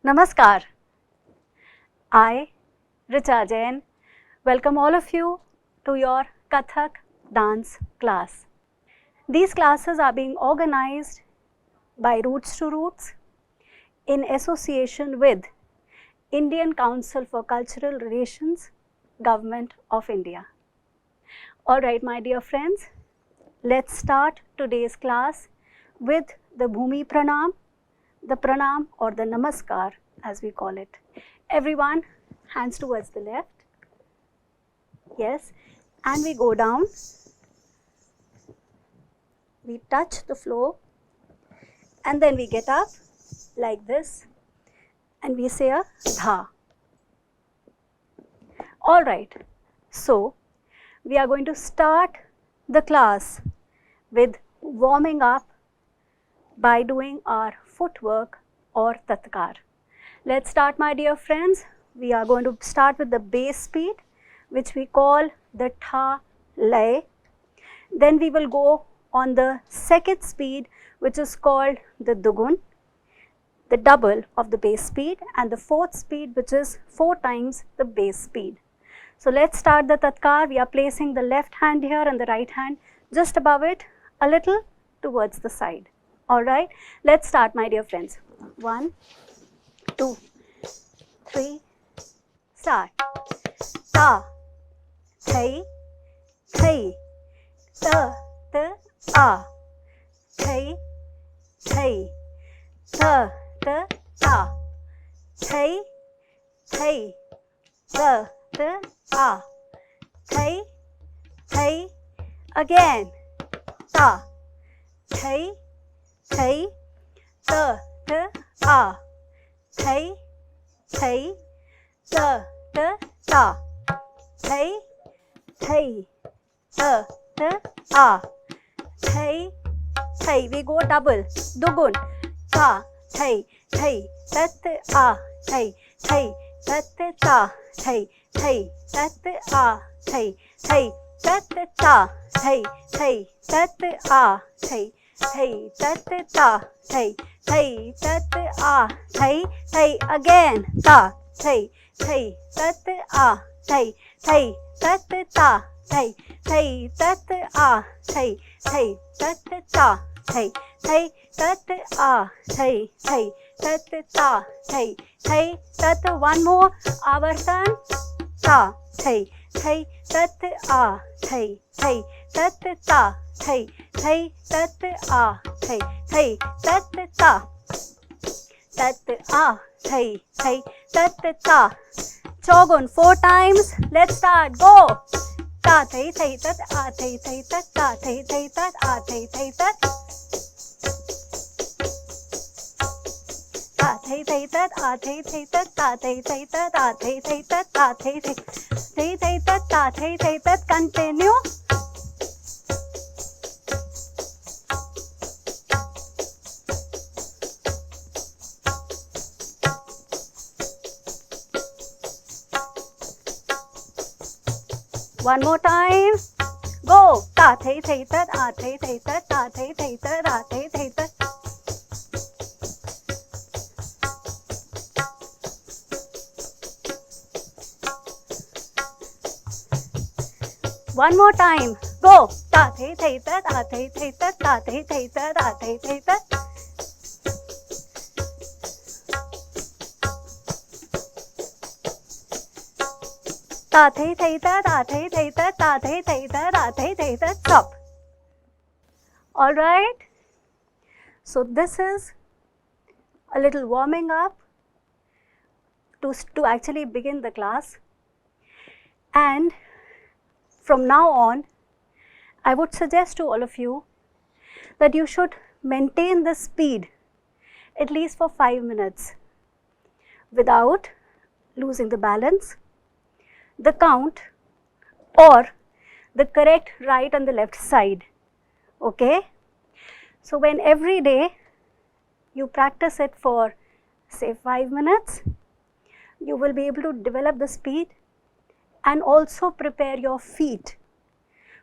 Namaskar. I, Richa Jain, welcome all of you to your Kathak dance class. These classes are being organized by Roots to Roots in association with Indian Council for Cultural Relations, Government of India. Alright, my dear friends, let's start today's class with the Bhumi Pranam, the Pranam or the Namaskar as we call it. Everyone, hands towards the left. Yes, and we go down. We touch the floor and then we get up like this and we say a dha. Alright, so we are going to start the class with warming up by doing our footwork or tatkar. Let's start, my dear friends. We are going to start with the base speed, which we call the tha lay. Then we will go on the second speed, which is called the dugun, the double of the base speed, and the fourth speed, which is 4 times the base speed. So let's start the tatkar. We are placing the left hand here and the right hand just above it, a little towards the side. Alright, let's start, my dear friends. 1, 2, 3, start. Ta, thai, thai, ta, a, thai, thai, ta, a, thai, thai, ta, a, thai, thai, again, ta, thai, thai, ta, a, thai, thai, ta, a, thai, thai, ta, a, thai, thai. We go double, dugun, ta, thai, thai, tat, a, thai, thai, tat, ta, thai, thai, tat, a, thai, thai, tat, ta, thai, thai, tat, a, thai, thai, tat, ta, thai, thai, tat, a, thai, thai, again, ta, thai, thai, tat, a, thai, thai, tat, ta, thai, thai, tat, a, thai, thai, tat, ta, thai, thai, tat, a, thai, thai, tat, ta, thai, thai, tat. One more, avartan, ta, thai, thai, tat, a, thai, thai, tat, ta, thai, thai, tat, a, thai, thai, tat, ta, tat, a, thai, thai, tat, ta. Chogun 4 times. Let's start. Go. Ta, thai, thai, tat, a, thai, thai, tat, ta, thai, thai, tat, a, thai, thai, tat. Ta, thai, thai, tat, a, thai, thai, tat, ta, thai, thai, tat, a, thai, thai, tat, ta, thai, thai, thai, thai, tat, ta, thai, thai, tat. Continue. One more time. Go. Ta, thai, thai, tat, a, thai, thai, tat, ta, thai, thai, tat, a, thai, thai, tat. One more time. Go. Ta, thai, thai, tat, a, thai, thai, tat, ta, thai, thai, tat, a, thai, thai, tat. Ta, thai, thai, tat, a, thai, thai, tat, ta, thai, thai, tat, a, thai, thai, tat. Stop. Alright. So this is a little warming up to actually begin the class. And from now on, I would suggest to all of you that you should maintain the speed at least for 5 minutes without losing the balance, the count, or the correct right and the left side. Okay? So when every day you practice it for say 5 minutes, you will be able to develop the speed and also prepare your feet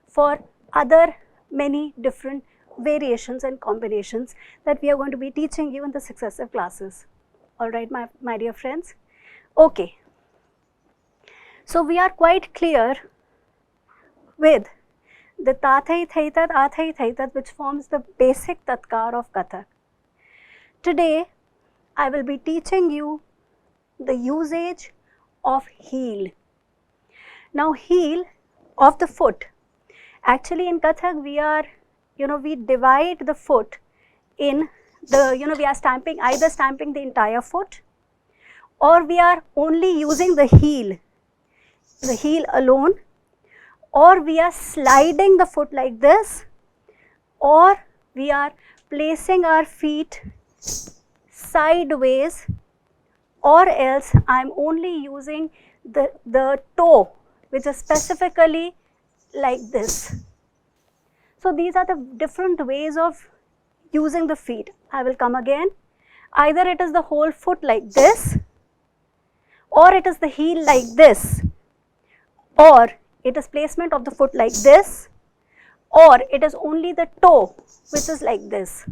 for other many different variations and combinations that we are going to be teaching you in the successive classes. All right, my dear friends. Okay. So we are quite clear with the Tathai Thaitat, Athai Thaitat, which forms the basic Tatkar of Kathak. Today, I will be teaching you the usage of heel. Now, heel of the foot. Actually, in Kathak, we divide the foot in we are either stamping the entire foot, or we are only using the heel alone, or we are sliding the foot like this, or we are placing our feet sideways, or else I am only using the toe, which is specifically like this. So these are the different ways of using the feet. I will come again. Either it is the whole foot like this, or it is the heel like this, or it is placement of the foot like this, or it is only the toe which is like this.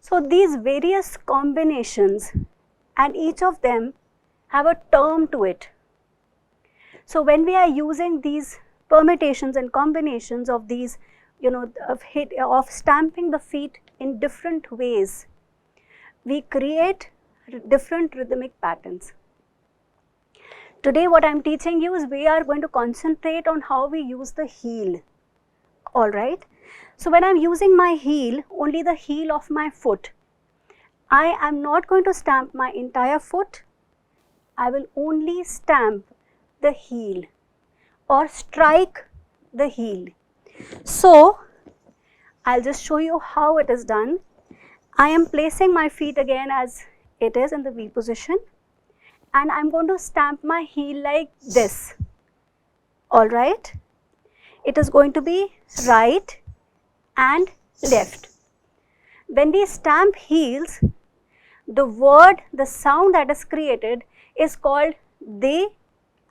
So these various combinations, and each of them have a term to it. So when we are using these permutations and combinations of these, of stamping the feet in different ways, we create different rhythmic patterns. Today what I am teaching you is we are going to concentrate on how we use the heel. All right. So when I am using my heel, only the heel of my foot, I am not going to stamp my entire foot. I will only stamp the heel or strike the heel. So I'll just show you how it is done. I am placing my feet again as it is in the V position, and I'm going to stamp my heel like this. All right. It is going to be right and left. When we stamp heels, the sound that is created is called de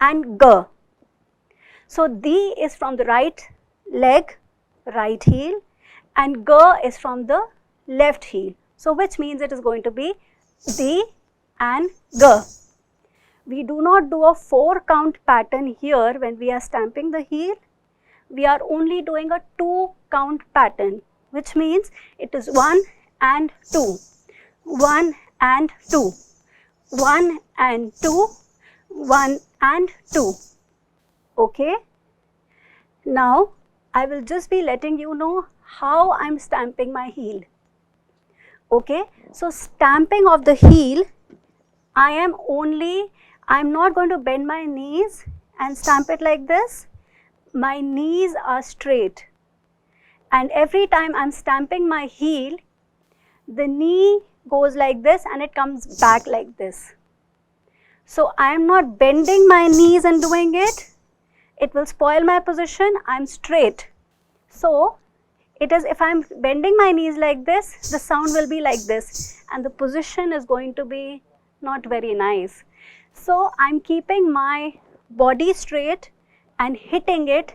and g. So de is from the right leg, right heel, and g is from the left heel. So which means it is going to be de and g. We do not do a 4-count pattern here when we are stamping the heel. We are only doing a 2-count pattern, which means it is 1 and 2, 1 and 2, 1 and 2, 1 and 2. Okay. Now I will just be letting you know how I am stamping my heel. Okay. So stamping of the heel, I am not going to bend my knees and stamp it like this. My knees are straight, and every time I am stamping my heel, the knee goes like this and it comes back like this. So I am not bending my knees and doing it. It will spoil my position. I am straight. So it is, if I am bending my knees like this, the sound will be like this, and the position is going to be not very nice. So I am keeping my body straight and hitting it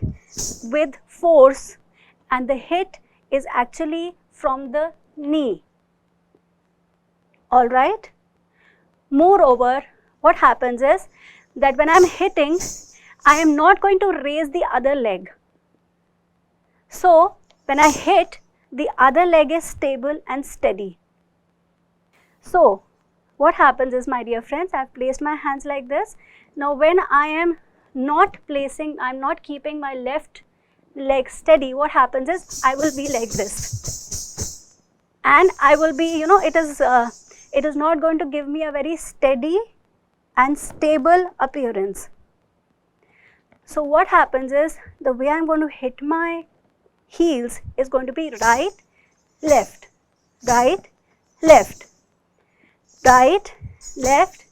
with force, and the hit is actually from the knee. All right. Moreover, what happens is that when I am hitting, I am not going to raise the other leg. So when I hit, the other leg is stable and steady. So what happens is, my dear friends, I have placed my hands like this. Now when I am not keeping my left leg steady, what happens is I will be like this, and I will be, it is not going to give me a very steady and stable appearance. So what happens is, the way I am going to hit my heels is going to be right, left, right, left, right, left,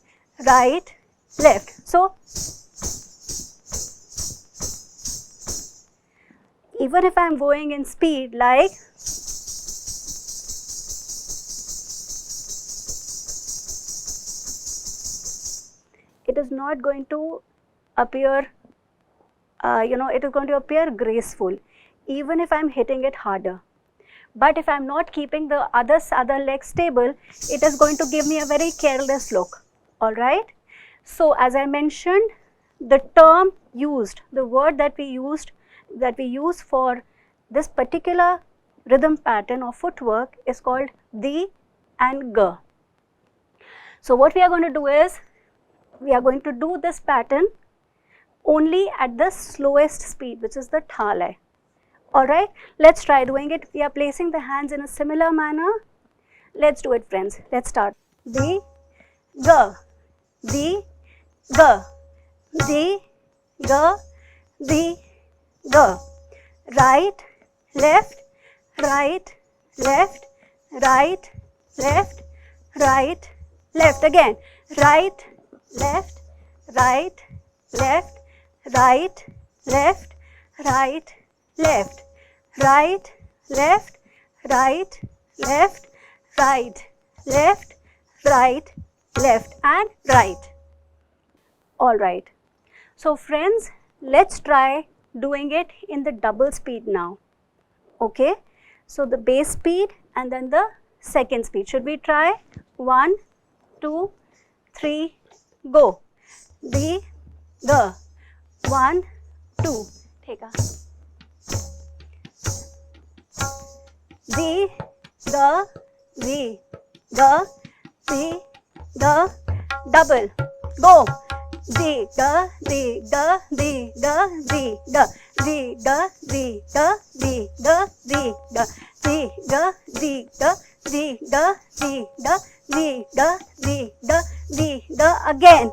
right, left. So even if I am going in speed like it is not going to appear, it is going to appear graceful, even if I am hitting it harder. But if I am not keeping the other leg stable, it is going to give me a very careless look. All right. So as I mentioned, the term used, the word that we use for this particular rhythm pattern or footwork is called the and g. So what we are going to do is, we are going to do this pattern only at the slowest speed, which is the thalai. Alright, let's try doing it. We are placing the hands in a similar manner. Let's do it, friends. Let's start. The, ga, the, ga, the, ga, the, ga. Right, left, right, left, right, left, right, left. Again, right, left, right, left, right, left, right, left, right, left, right, left, right, left, right, left, and right. All right. So friends, let's try doing it in the double speed now. Okay. So the base speed and then the second speed. Should we try? 1, 2, 3, go. The, 1, 2. Take a. The, double. Go. The, again.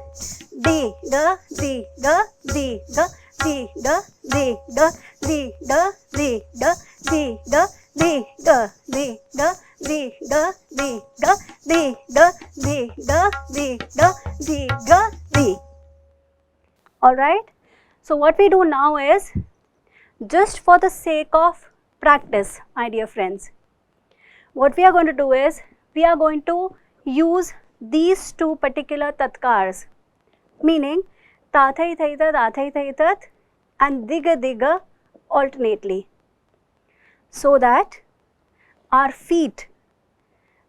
Alright, so what we do now is, just for the sake of practice, my dear friends, what we are going to do is, we are going to use these two particular tatkars, meaning tathai thaitat and diga alternately, so that our feet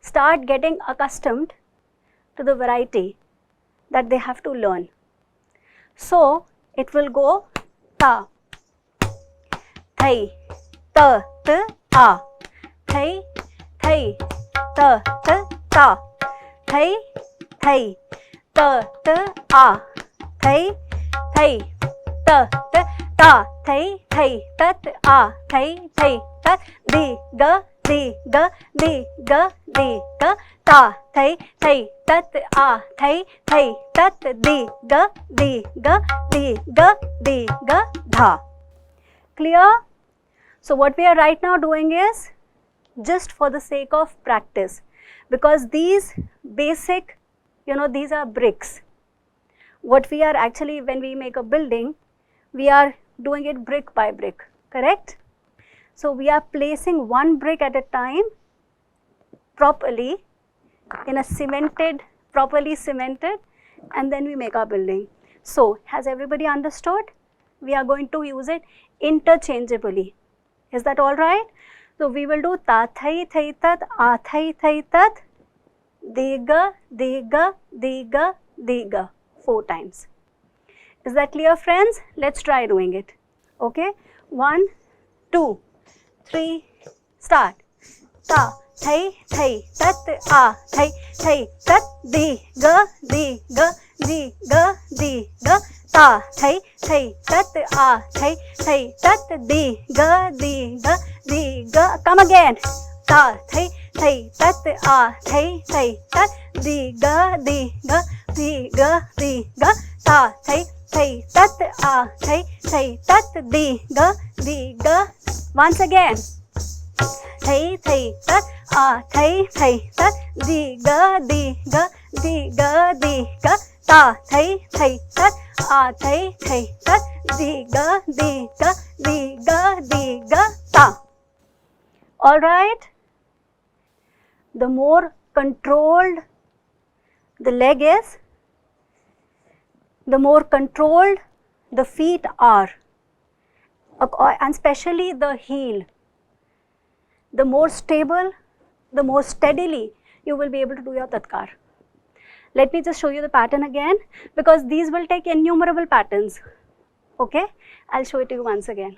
start getting accustomed to the variety that they have to learn. So it will go ta, thai, ta, a, thai, ta, ta, thai, ta, a, thai, ta, ta, thai, tat, a, thai, tat, di, ga, ta, thai, tat, a, thai, tat, di, ga, dha. Clear? So what we are right now doing is, just for the sake of practice, because these basic, these are bricks. What we are actually, when we make a building, we are doing it brick by brick, correct? So we are placing one brick at a time properly in a properly cemented, and then we make our building. So has everybody understood? We are going to use it interchangeably. Is that all right? So we will do ta thai tat, a thai tat, diga, 4 times. Is that clear, friends? Let's try doing it. Okay, 1, 2, 3, start. Ta, thai, tat, a, thai, tat, diga, ta, thai, tat, a, thai, tat, diga. Come again. Ta, thai, tat, a, thai, tat, diga, ta, thai, tat, a, thai, tat, diga. Once again. Thai, tat, a, thai, tat, diga, ta, thai, tat, a, thai, tat, diga, ta. All right. The more controlled the leg is, the more controlled the feet are, and especially the heel. the more stable, the more steadily you will be able to do your tatkar. Let me just show you the pattern again, because these will take innumerable patterns. Okay, I'll show it to you once again.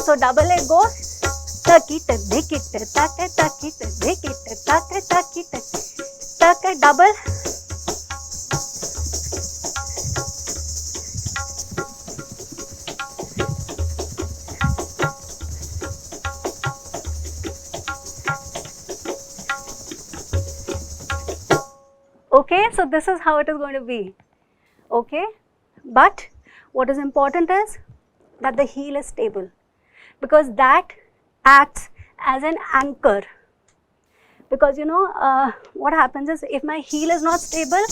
So double leg goes taki tak dekit tak taki tak dekit tak taki tak double. Okay, so this is how it is going to be. Okay, but what is important is that the heel is stable, because that acts as an anchor. Because you know what happens is, if my heel is not stable,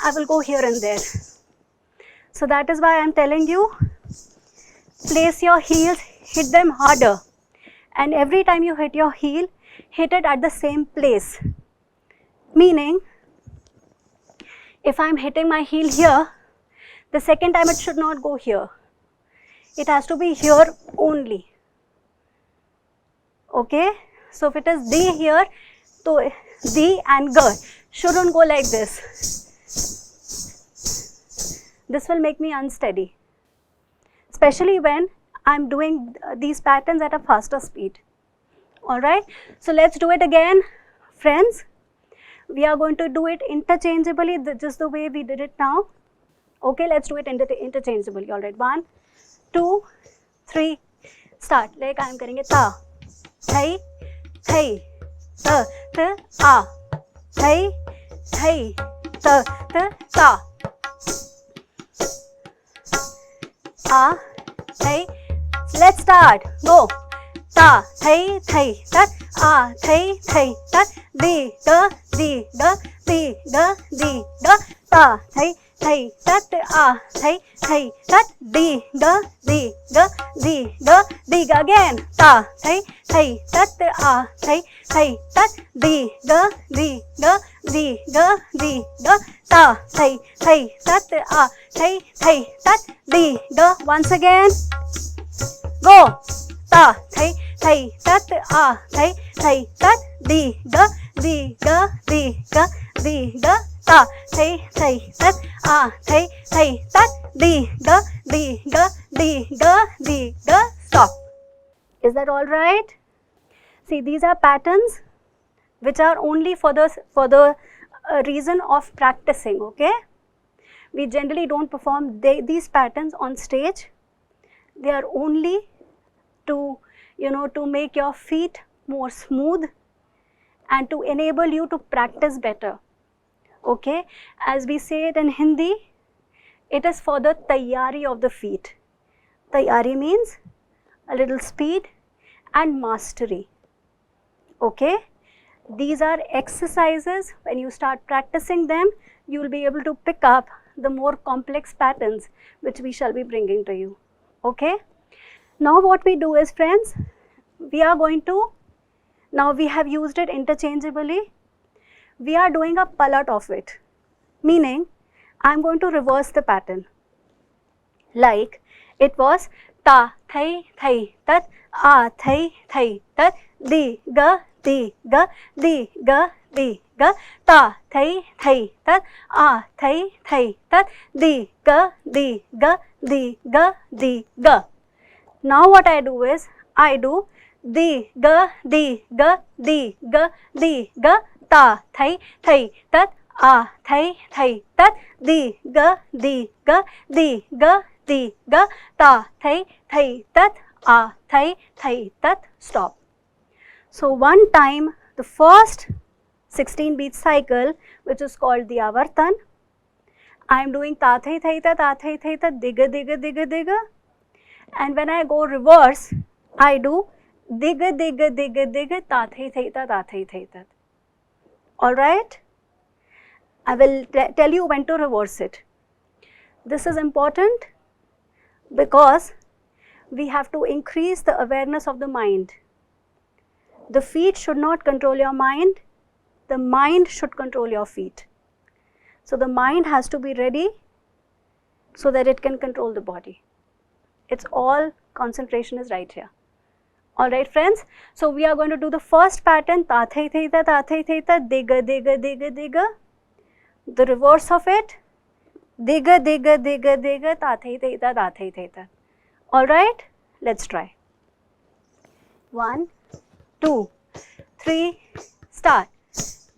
I will go here and there. So that is why I am telling you, place your heels, hit them harder, and every time you hit your heel, hit it at the same place. Meaning, if I am hitting my heel here, the second time it should not go here. It has to be here only. Okay, so if it is D here, so D and G shouldn't go like this. This will make me unsteady, especially when I am doing these patterns at a faster speed. Alright, so let's do it again, friends. We are going to do it interchangeably, just the way we did it now. Okay, let's do it interchangeably. Alright, 1, 2, 3, start. Like I am करेंगे ta, thai, thai, ta, a, thai, thai, ta, ta, a, thai. Let's start. Go. Ta, thai, thai, tat, a, thai, thai, tat, di, ga, di, ga, di, ga, di, ga, ta, thai, thai, tat, a, thai, thai, tat, di, ga, di, ga, di, ga, di, ga. Again. Ta, thai, thai, tat, a, thai, thai, tat, di, ga, di, ga, di, ga, di, ga, ta, thai, thai, tat, a, thai, thai, tat, di, ga. Once again. Go. Ta, thai, thai, tat, a, thai, thai, tat, di, ga, di, ga, di, ga, di, ga, ta, thai, thai, tat, a, thai, thai, tat, di, ga, di, ga, di, ga, di, ga. Stop. Is that all right? See, these are patterns which are only for the reason of practicing. Okay, we generally don't perform these patterns on stage. They are only to, you know, to make your feet more smooth and to enable you to practice better. Okay, as we say it in Hindi, it is for the tayyari of the feet. Tayyari means a little speed and mastery. Okay, these are exercises. When you start practicing them, you will be able to pick up the more complex patterns which we shall be bringing to you. Okay, now what we do is, friends, we are going to, now we have used it interchangeably, we are doing a palat of it, meaning I am going to reverse the pattern. Like it was ta, thai, thai, tat, a, thai, thai, tat, di, ga, di, ga, di, ga, di, ga, ta, thai, thai, tat, a, thai, thai, tat, di, ga, di, ga, di, ga, di, ga. Now what I do is, I do di, ga, di, ga, di, ga, di, ga, ta, thai, thai, tat, a, thai, thai, tat, di, ga, di, ga, di, ga, di, ga, ta, thai, thai, tat, a, thai, thai, tat. Stop. So one time, the first 16 beat cycle, which is called the avartan, I am doing ta, thai, thai, tat, a, thai, thai, tat, diga, diga, diga, diga. And when I go reverse, I do diga, diga, diga, diga, ta, thai, thai, tat, a, thai, thai, tat. Alright? I will tell you when to reverse it. This is important because we have to increase the awareness of the mind. The feet should not control your mind. The mind should control your feet. So the mind has to be ready so that it can control the body. It's all concentration is right here. Alright friends, so we are going to do the first pattern, tathai thaita, diga, diga, diga, diga. The reverse of it, diga, diga, diga, diga, tathai thaita. Alright, let's try. 1, 2, 3, start.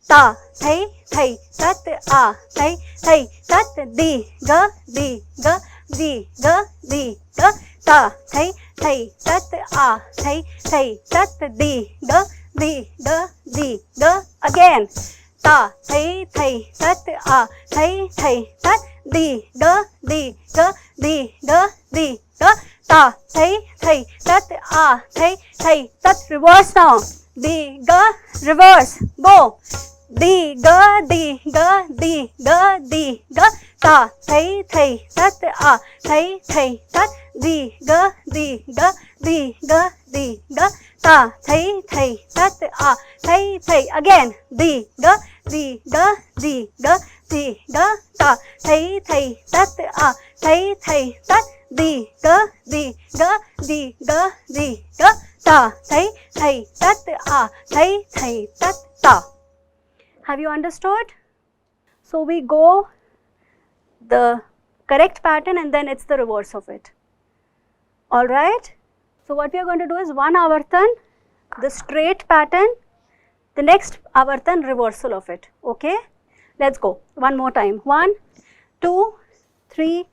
Ta, thai, thai, tat, a, thai, thai, tat, diga, diga, diga, diga, ta, thai, thai, tat, a, thai, thai, tat, diga, diga, diga. Again. Ta, thai, thai, tat, a, thai, thai, tat, diga, diga, diga, diga. Ta, thai, thai, tat, a, thai, thai, tat. Reverse now. Diga, reverse. Go. Diga, diga, diga, diga. Ta, thai, thai, tat, a, thai, thai, tat. Diga, diga, diga, diga. Ta, thai, thai, tat, a, thai, thai. Again. Diga, diga, diga, diga. Ta, thai, thai, tat, a, thai, thai, tat. Diga, diga, diga, diga. Ta, thai, thai, tat, a, thai, thai, tat, ta. Have you understood? So we go the correct pattern and then it's the reverse of it. Alright? So what we are going to do is one avartan, the straight pattern, the next avartan reversal of it. Okay? Let's go. One more time. 1, 2, 3,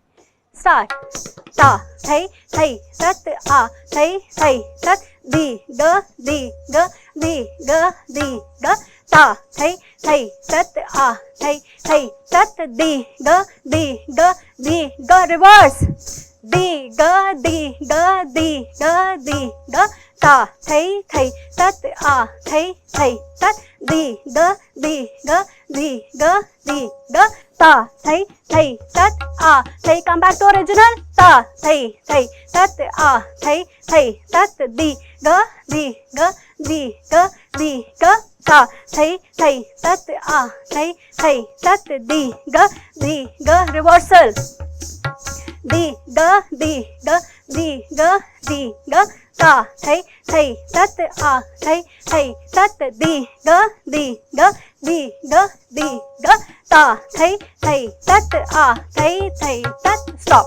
start. Ta, thai, thai, tat, a, thai, thai, tat, diga, diga, diga, diga. Ta, thai, thai, tat, a, thai, thai, tat, diga, diga, diga. Reverse. Diga, diga, diga, diga. Ta, thai, thai, tat, a, thai, thai, tat, diga, diga, diga, diga. Ta, thai, thai, tat, a, thai. Come back to original. Ta, thai, thai, tat, a, thai, thai, tat, diga, diga, diga, diga. Ta, thai, thai, tat, a, thai, thai, tat, diga, diga. Reversal. Diga, diga, diga, diga. Ta, thai, thai, tat, a, thai, thai, tat, diga, diga, diga, diga. Ta, thai, thai, tat, a, thai, thai, tat. Stop.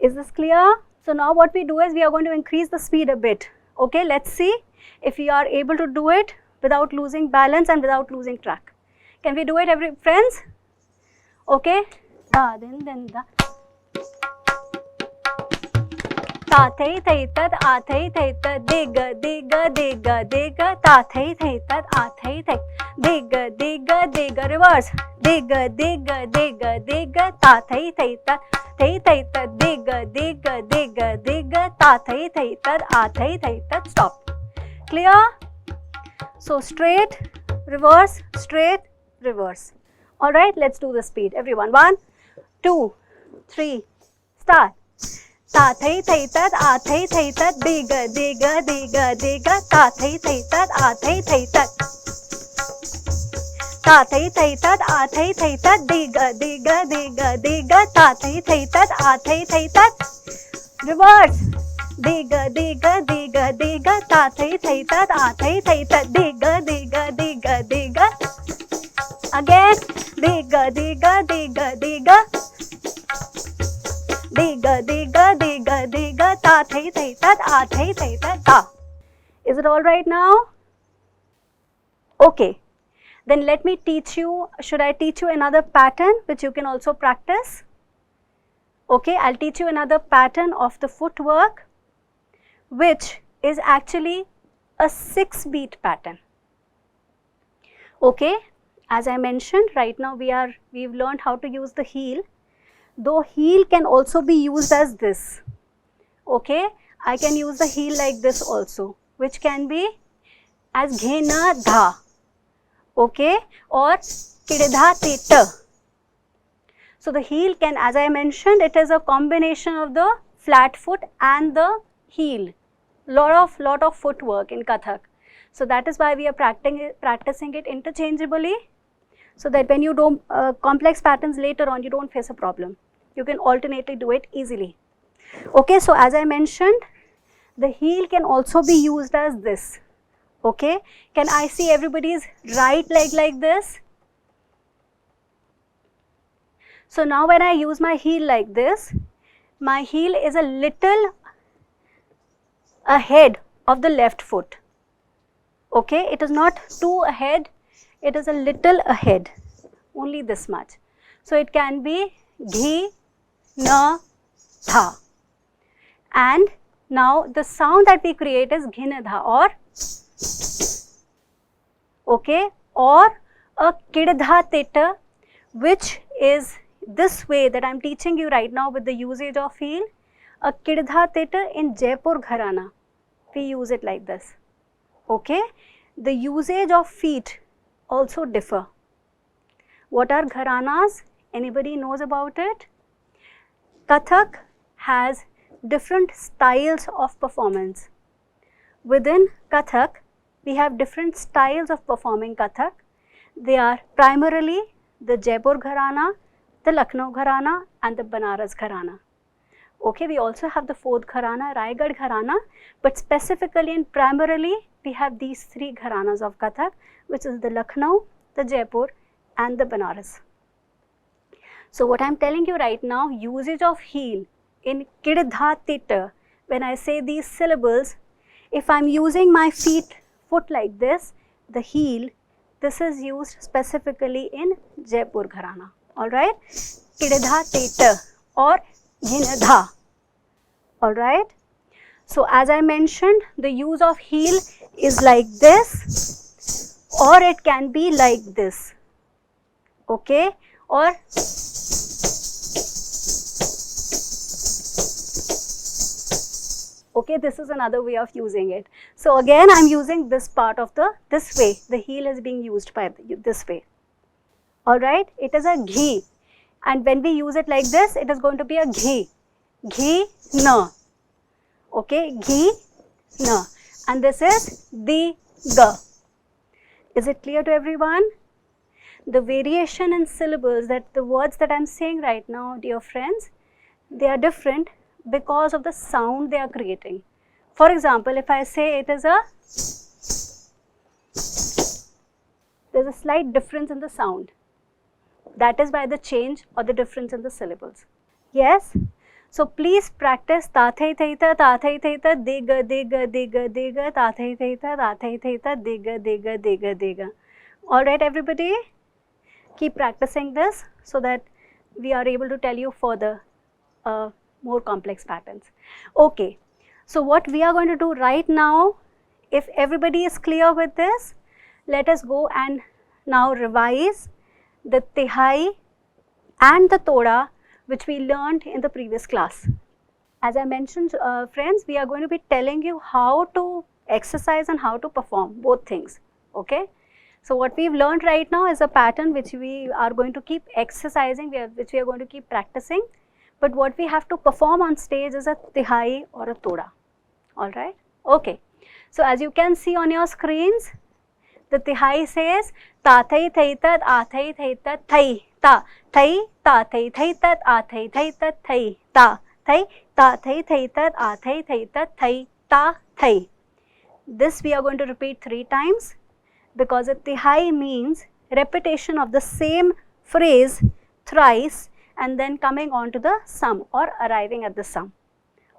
Is this clear? So now what we do is we are going to increase the speed a bit. Okay, let's see if we are able to do it without losing balance and without losing track. Can we do it, friends? Okay. Da, then, da. Ta, thai, thai, tat, a, thai, thai, tat, diga, diga, diga, diga. Ta, thai, thai, tat, a, thai, thai, diga, diga, diga. Reverse. Diga, diga, diga, diga. Ta, thai, thai, tat, thai, thai, tat, diga, diga, diga, diga. Ta, thai, thai, tat, a, thai, thai, tat. Stop. Clear? So straight, reverse, straight, reverse. Alright, let's do the speed. Everyone. 1, 2, 3, start. Ta, thai, thai, tat, a, thai, thai, tat, diga, diga, diga, diga. Ta, thai, thai, tat, a, thai, thai, tat. Ta, thai, thai, tat, a, thai, thai, tat, diga, diga, diga, diga. Ta, thai, thai, tat, a, thai, thai, tat. Reverse. Diga, diga, diga, diga. Ta, thai, thai, tat, a, thai, thai, tat. Diga, diga, diga, diga. Again. Diga, diga, diga, diga. Diga, diga, diga, diga. Ta, thai, thai, tat, a, thai, thai, tat, ta. Is it all right now? Okay. Then let me teach you, should I teach you another pattern which you can also practice? Okay, I'll teach you another pattern of the footwork which is actually a 6-beat pattern. Okay, as I mentioned, right now we've learned how to use the heel. Though heel can also be used as this. Okay, I can use the heel like this also, which can be as ghena dha. Okay, or kidha tita. So the heel can, as I mentioned, it is a combination of the flat foot and the heel. Lot of footwork in Kathak. So that is why we are practicing it interchangeably, so that when you do complex patterns later on, you don't face a problem. You can alternately do it easily. Okay, so as I mentioned, the heel can also be used as this. Okay, can I see everybody's right leg like this? So now when I use my heel like this, my heel is a little ahead of the left foot. Okay, it is not too ahead, it is a little ahead, only this much. So it can be ghi, na, tha. And now the sound that we create is ghinadha, or okay, or a kirdha tita, which is this way that I am teaching you right now with the usage of heel. A kirdha tita in Jaipur Gharana, we use it like this. Okay, the usage of feet also differ. What are gharanas? Anybody knows about it? Kathak has different styles of performance. Within Kathak, we have different styles of performing Kathak. They are primarily the Jaipur Gharana, the Lucknow Gharana and the Banaras Gharana. Okay, we also have the fourth Gharana, Raigad Gharana, but specifically and primarily we have these three Gharanas of Kathak, which is the Lucknow, the Jaipur and the Banaras. So what I am telling you right now, usage of heel in kirdha tita, when I say these syllables, if I am using my foot like this, the heel, this is used specifically in Jaipur Gharana. Alright, kirdha tita or ghinadha. Alright, so as I mentioned, the use of heel is like this, or it can be like this. Okay, or okay, this is another way of using it. So again, I am using this part of this way, the heel is being used by this way. Alright, it is a ghi, and when we use it like this, it is going to be a ghi, ghi na. Okay, ghi na, and this is di ga. Is it clear to everyone? The variation in syllables, that the words that I am saying right now, dear friends, they are different because of the sound they are creating. For example, if I say it is there is a slight difference in the sound. That is by the change or the difference in the syllables. Yes? So please practice tathai thaita, dega, dega, dega, dega, tathai thaita, dega, dega, dega, dega. Alright everybody? Keep practicing this so that we are able to tell you further more complex patterns. Okay, so what we are going to do right now, if everybody is clear with this, let us go and now revise the tihai and the toda which we learned in the previous class. As I mentioned, friends, we are going to be telling you how to exercise and how to perform both things. Okay. So what we've learned right now is a pattern which we are going to keep exercising, which we are going to keep practicing. But what we have to perform on stage is a tihai or a toda. Alright? Okay. So as you can see on your screens, the tihai says tathai thaitat athai thaitat thai ta thai tathai thaitat athai thaitat thai ta thai tathai thaitat athai thaitat thai ta thai. This we are going to repeat 3 times because a tihai means repetition of the same phrase thrice and then coming on to the sum or arriving at the sum.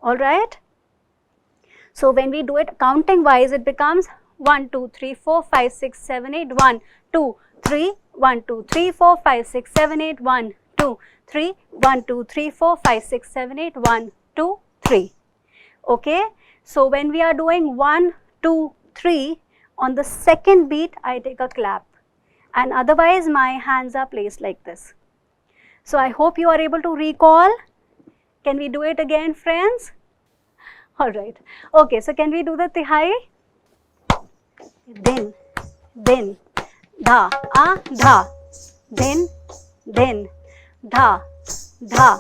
Alright? So when we do it counting wise, it becomes 1, 2, 3, 4, 5, 6, 7, 8, 1, 2, 3, 1, 2, 3, 4, 5, 6, 7, 8, 1, 2, 3, 1, 2, 3, 4, 5, 6, 7, 8, 1, 2, 3. Okay? So when we are doing 1, 2, 3, on the second beat, I take a clap, and otherwise my hands are placed like this. So I hope you are able to recall. Can we do it again, friends? Alright. Okay, so can we do the tihai? Din, dha, dha, din, dha, dha,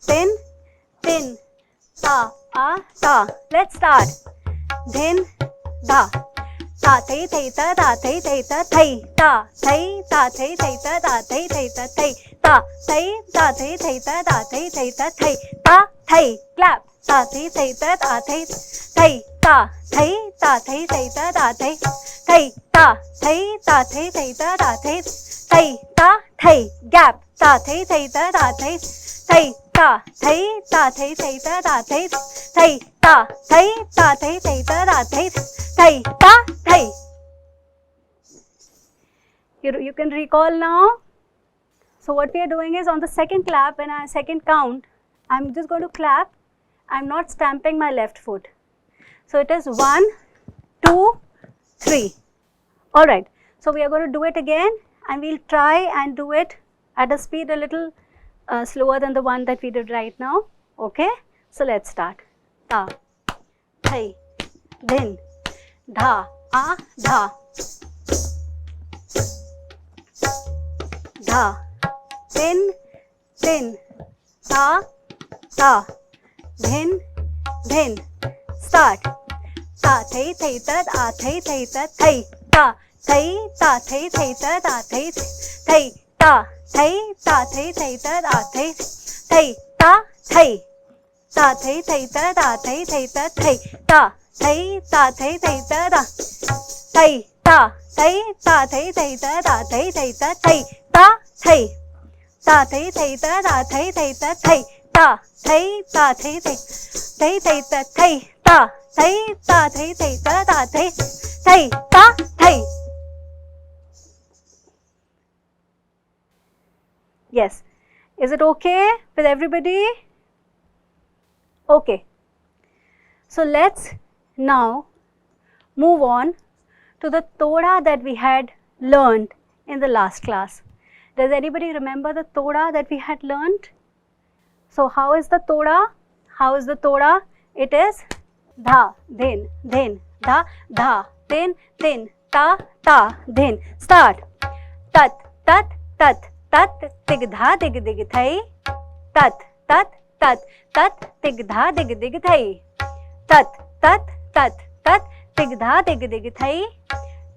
tin, ta, ta. Let's start. Din, dha, ta thai thai ta ta thai thai ta thai ta thai ta thai thai ta ta thai thai ta thai ta thai ta thai thai ta ta thai thai ta thai ta thai clap ta thai thai ta ta thai thai ta thai ta thai thai ta ta thai thai ta thai ta thai thai ta ta thai thai ta thai gap ta thai thai ta ta thai thai ta thai ta thai thai ta ta thai thai ta thai ta thai thai ta ta thai thai ta thai. You can recall now. So what we are doing is on the second clap, when I second count, I'm just going to clap. I'm not stamping my left foot. So it is 1, 2, 3. All right. So we are going to do it again, and we'll try and do it at a speed a little slower than the one that we did right now. Okay. So let's start. Ta, thai, din, dha, a, dha, dha, din, din, ta, ta, din, din. Start. Ta thai thai ta ta thai thai ta thai ta thai ta thai thai ta ta thai thai ta thai ta thai thai ta ta thai thai ta thai ta thai thai ta ta thai thai ta thai ta thai ta thai thai ta ta thai ta thai ta thai thai ta ta thai thai ta thai ta thai ta thai thai ta ta thai thai ta thai ta thai ta thai thai thai thai ta thai ta thai ta thai thai ta ta thai thai ta thai. Yes. Is it okay with everybody? Okay. So let's now move on to the toda that we had learned in the last class. Does anybody remember the toda that we had learned? So how is the toda? How is the toda? It is dha, din, din, dha, dha, din, din, ta, ta, din. Start. Tat, tat, tat, tat, tig, dha, dig, dig, thai. Tat, tat, tat, tat, tig, dha, dig, dig, thai. Tat, tat, tat, tat, tig, dha, dig, dig, thai.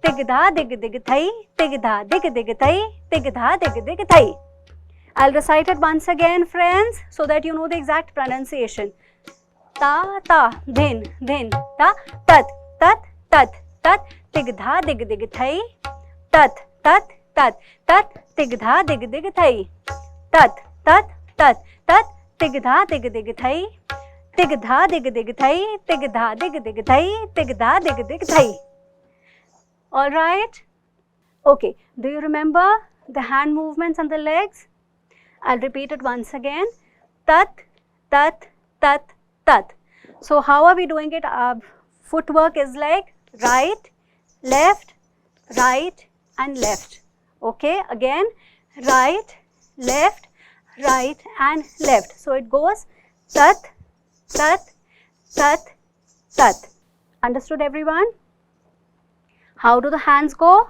Tig, dha, dig, dig, thai. Tig, dha, dig, dig, thai. Tig, dha, dig, dig, thai. I'll recite it once again, friends, so that you know the exact pronunciation. Ta, ta, din, din, ta, tat, tat, tat, tat, tig, dha, dig, dig, thai. Tat, tat, tat, tat, tig, dha, dig, dig, thai. Tat, tat, tat, tat, tig, dha, dig, dig, thai. Tig, dha, dig, dig, thai. Tig, dha, dig, dig, thai. Tig, dha, dig, dig, thai. All right? Okay. Do you remember the hand movements and the legs? I'll repeat it once again. Tat, tat, tat, tat. So how are we doing it? Our footwork is like right, left, and left. Okay, again, right, left, and left. So it goes tat, tat, tat, tat. Understood, everyone? How do the hands go?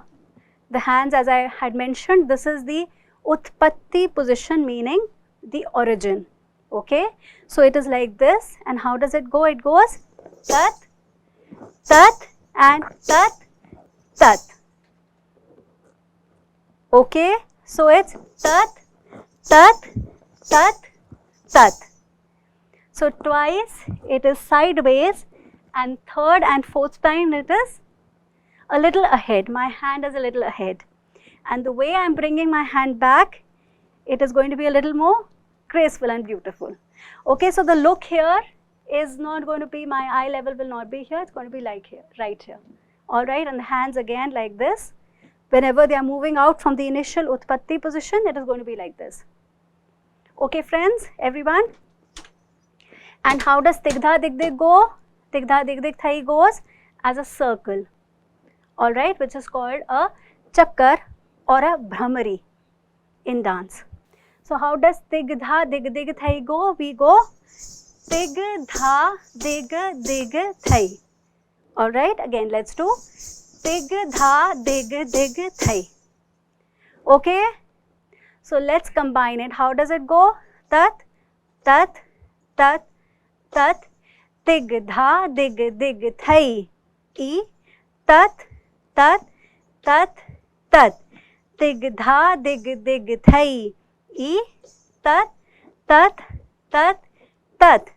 The hands, as I had mentioned, this is the Utpatti position, meaning the origin. Okay, so it is like this, and how does it go? It goes tat, tat, and tat, tat. Okay, so it's tat, tat, tat, tat. So twice it is sideways, and third and fourth time it is a little ahead. My hand is a little ahead. And the way I am bringing my hand back, it is going to be a little more graceful and beautiful. Okay, so the look here is not going to be, my eye level will not be here, it's going to be like here, right here. All right, and the hands again like this. Whenever they are moving out from the initial Utpatti position, it is going to be like this. Okay, friends, everyone? And how does Tigdha Digdig go? Tigdha Digdig Thai goes as a circle. All right, which is called a chakkar or a bhramari in dance. So how does Tigdha Dig Dig Thai go? We go Tigdha Dig Dig Thai. All right, again let's do Tigdha Dig Dig Thai. Okay, so let's combine it. How does it go? Tat, tat, tat, tat, Tigdha Dig Dig Thai. E, tat, tat, tat, tat. Dig dha, dig dig thai. E, tat, tat, tat, tat.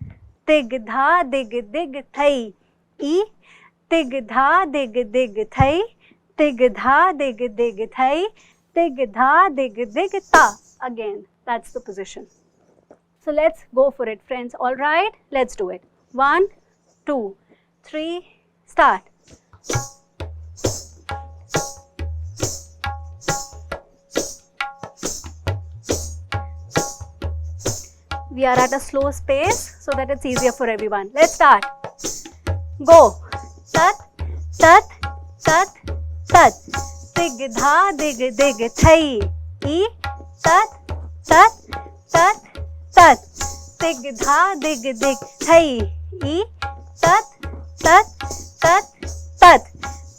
Dig dha, dig dig thai. E, dig dha, dig dig thai. Dig dha, dig dig thai. Dig dha, dig dig ta. Again, that's the position. So let's go for it, friends. All right, let's do it. 1, 2, 3, start. We are at a slow pace so that it's easier for everyone. Let's start. Go. Tat, tat, tat, tat. Dig dha, dig dig thai. E, tat, tat, tat, tat. Dig dha, dig dig thai. E, tat, tat, tat, tat.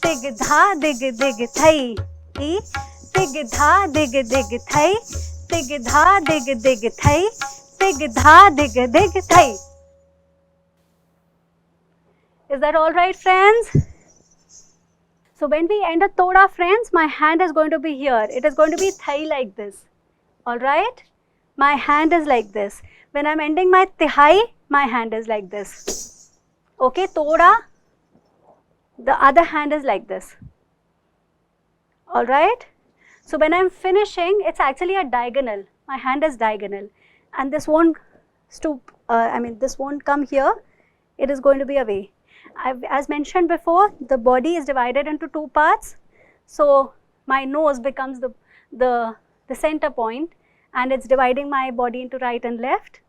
Dig dha, dig dig thai. E, dig dha, dig dig thai. Dig dha, dig dig thai. Dig dha, dig dig thai. Is that all right, friends? So when we end a toda, friends, my hand is going to be here. It is going to be thai like this. All right? My hand is like this. When I'm ending my tihai, my hand is like this. Okay, toda, the other hand is like this. All right? So when I'm finishing, it's actually a diagonal. My hand is diagonal. And this won't stoop, this won't come here. It is going to be away. As mentioned before, the body is divided into two parts. So my nose becomes the center point, and it's dividing my body into right and left.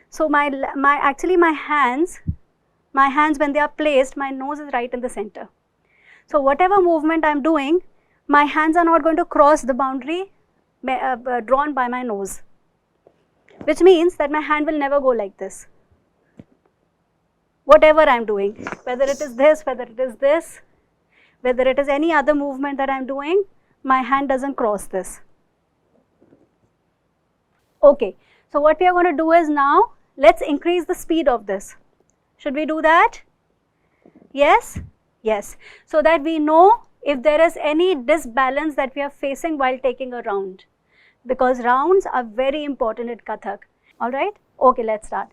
So my hands when they are placed, my nose is right in the center. So whatever movement I'm doing, my hands are not going to cross the boundary drawn by my nose, which means that my hand will never go like this. Whatever I'm doing, whether it is this, whether it is this, whether it is any other movement that I'm doing, my hand doesn't cross this. Okay, so what we are going to do is now, let's increase the speed of this. Should we do that? Yes? Yes. So that we know if there is any disbalance that we are facing while taking a round. Because rounds are very important in Kathak. Alright? Okay, let's start.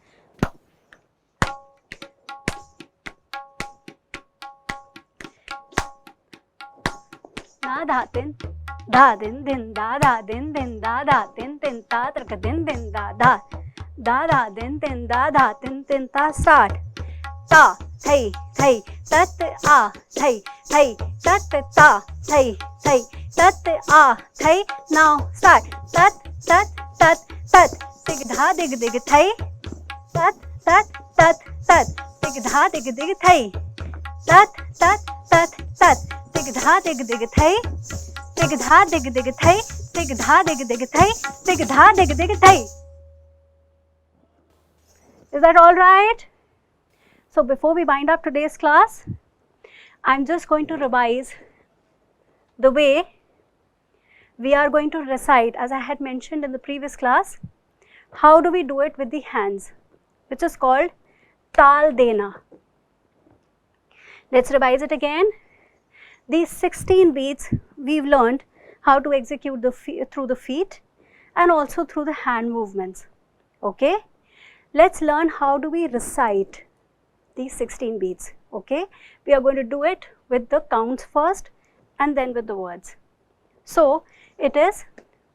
Na dha tin, da din din da din da tin ta traka din da da din da tin ta. Start. Ta thai thai tat a thai thai tat ta thai thai tat a thai. Now start. Tat tat tat tat. Dig dha dig dig thai. Tat tat tat tat. Dig dha dig dig thai. Tat tat tat tat. Dig dha dig dig thai. Dig dha dig dig thai. Dig dha dig dig thai. Dig dha dig dig thai. Is that all right? So before we wind up today's class, I'm just going to revise the way we are going to recite, as I had mentioned in the previous class. How do we do it with the hands, which is called tal dena. Let's revise it again. These 16 beats we've learned how to execute through the feet and also through the hand movements. Okay? Let's learn how do we recite these 16 beats. Okay? We are going to do it with the counts first and then with the words. So it is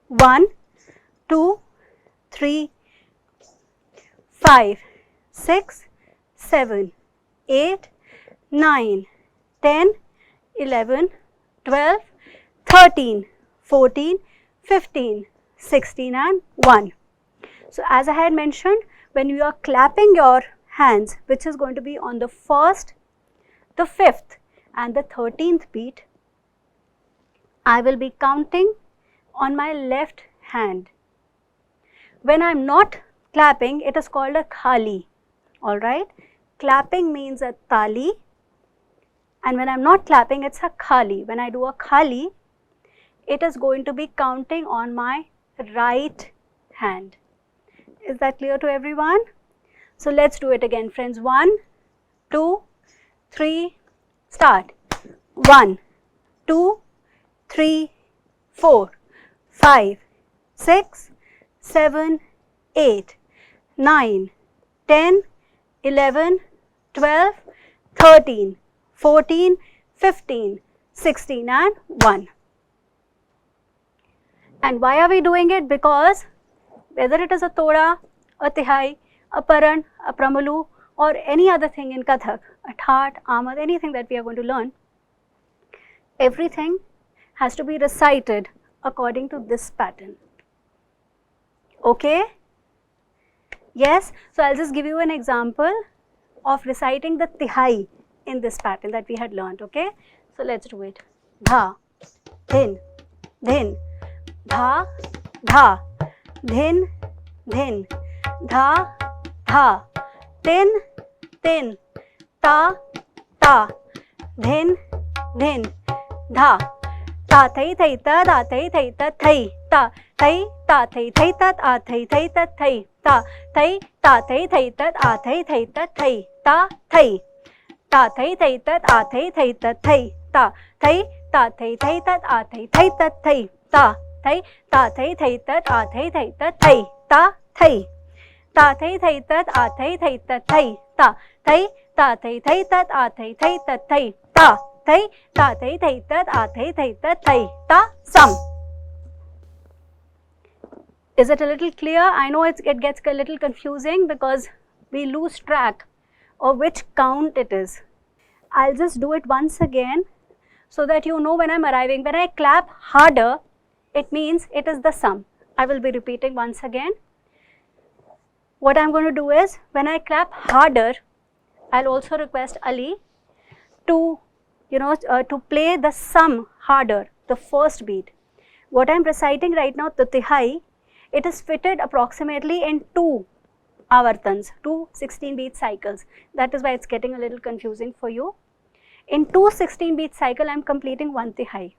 1, 2, 3, 5, 6, 7, 8, 9, 10, 11, 12, 13, 14, 15, 16 and 1. So as I had mentioned, when you are clapping your hands, which is going to be on the first, the 5th and the 13th beat, I will be counting on my left hand. When I am not clapping, it is called a khali. Alright? Clapping means a tali, and when I am not clapping, it's a khali. When I do a khali, it is going to be counting on my right hand. Is that clear to everyone? So let's do it again, friends. 1, 2, 3, start. 1, 2, 3, 4, 5, 6, 7, 8, 9, 10, 11, 12, 13, 14, 15, 16 and 1. And why are we doing it? Because whether it is a toda, a tihai, a paran, a pramalu or any other thing in Kathak, a thaat, amad, anything that we are going to learn, everything has to be recited according to this pattern. Okay? Yes? So I'll just give you an example of reciting the tihai in this pattern that we had learned. Okay? So let's do it. Dha, dhin, dhin, dha, dha, dhin, dhin, dha, dha, tin, tin, ta, ta, dhin, dhin, dha, ta thai thai ta da thai thai ta thai ta thai ta thai thai tat a thai thai ta thai ta thai ta thai thai tat a thai thai ta thai ta thai ta thai thai tat a thai thai ta thai ta thai ta thai thai tat a thai thai ta thai ta thai ta thai thai tat a thai thai ta thai ta thai ta thai thai tat a thai thai ta thai ta thai ta thai thai tat a thai thai ta thai ta thai ta thai thai tat a thai thai ta thai ta sam. Is it a little clear? I know it gets a little confusing because we lose track of which count it is. I'll just do it once again so that you know when I'm arriving. When I clap harder, it means it is the sum. I will be repeating once again. What I'm going to do is, when I clap harder, I'll also request Ali to, to play the sum harder, the first beat. What I'm reciting right now, the tihai, it is fitted approximately in 2 avartans, 2 16-beat cycles. That is why it's getting a little confusing for you. In 2 16-beat cycle, I'm completing 1 tihai.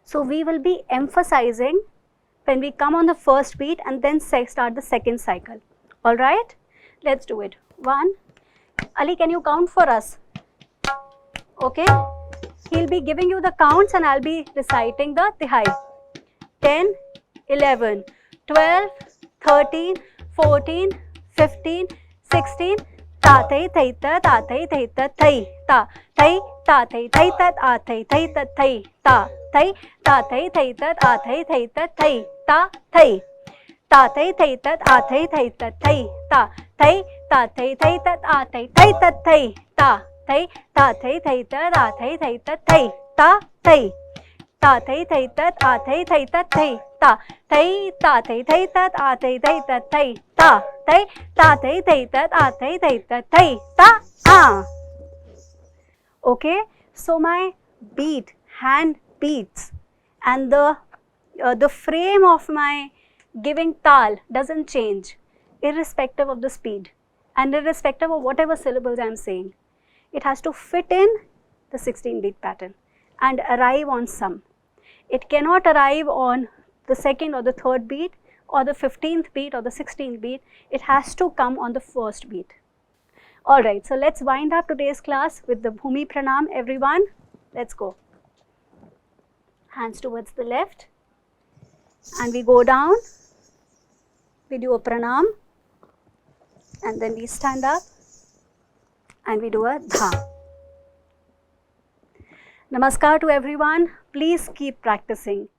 So we will be emphasizing when we come on the first beat and then start the second cycle. Alright? Let's do it. 1. Ali, can you count for us? Okay? He'll be giving you the counts and I'll be reciting the tihai. 10, 11, 12, 13, 14, 15, 16, ta thai thai ta ta thai thai ta thai ta thai ta thai thai tat a thai thai ta thai ta thai ta thai thai tat a thai thai ta thai ta thai ta thai thai tat a thai thai ta thai ta thai ta thai thai tat a thai thai ta thai ta thai ta thai thai tat a thai thai ta thai ta thai ta thai thai tat a thai thai ta thai ta thai ta thai thai tat a thai thai ta thai ta thai ta thai thai tat a thai thai ta thai ta a. Okay, so my beat, hand beats, and the frame of my giving tal doesn't change irrespective of the speed and irrespective of whatever syllables I am saying. It has to fit in the 16-beat pattern and arrive on sum. It cannot arrive on the second or the third beat or the 15th beat or the 16th beat. It has to come on the first beat. Alright, so let's wind up today's class with the Bhumi Pranam, everyone. Let's go. Hands towards the left and we go down. We do a pranam and then we stand up and we do a dha. Namaskar to everyone. Please keep practicing.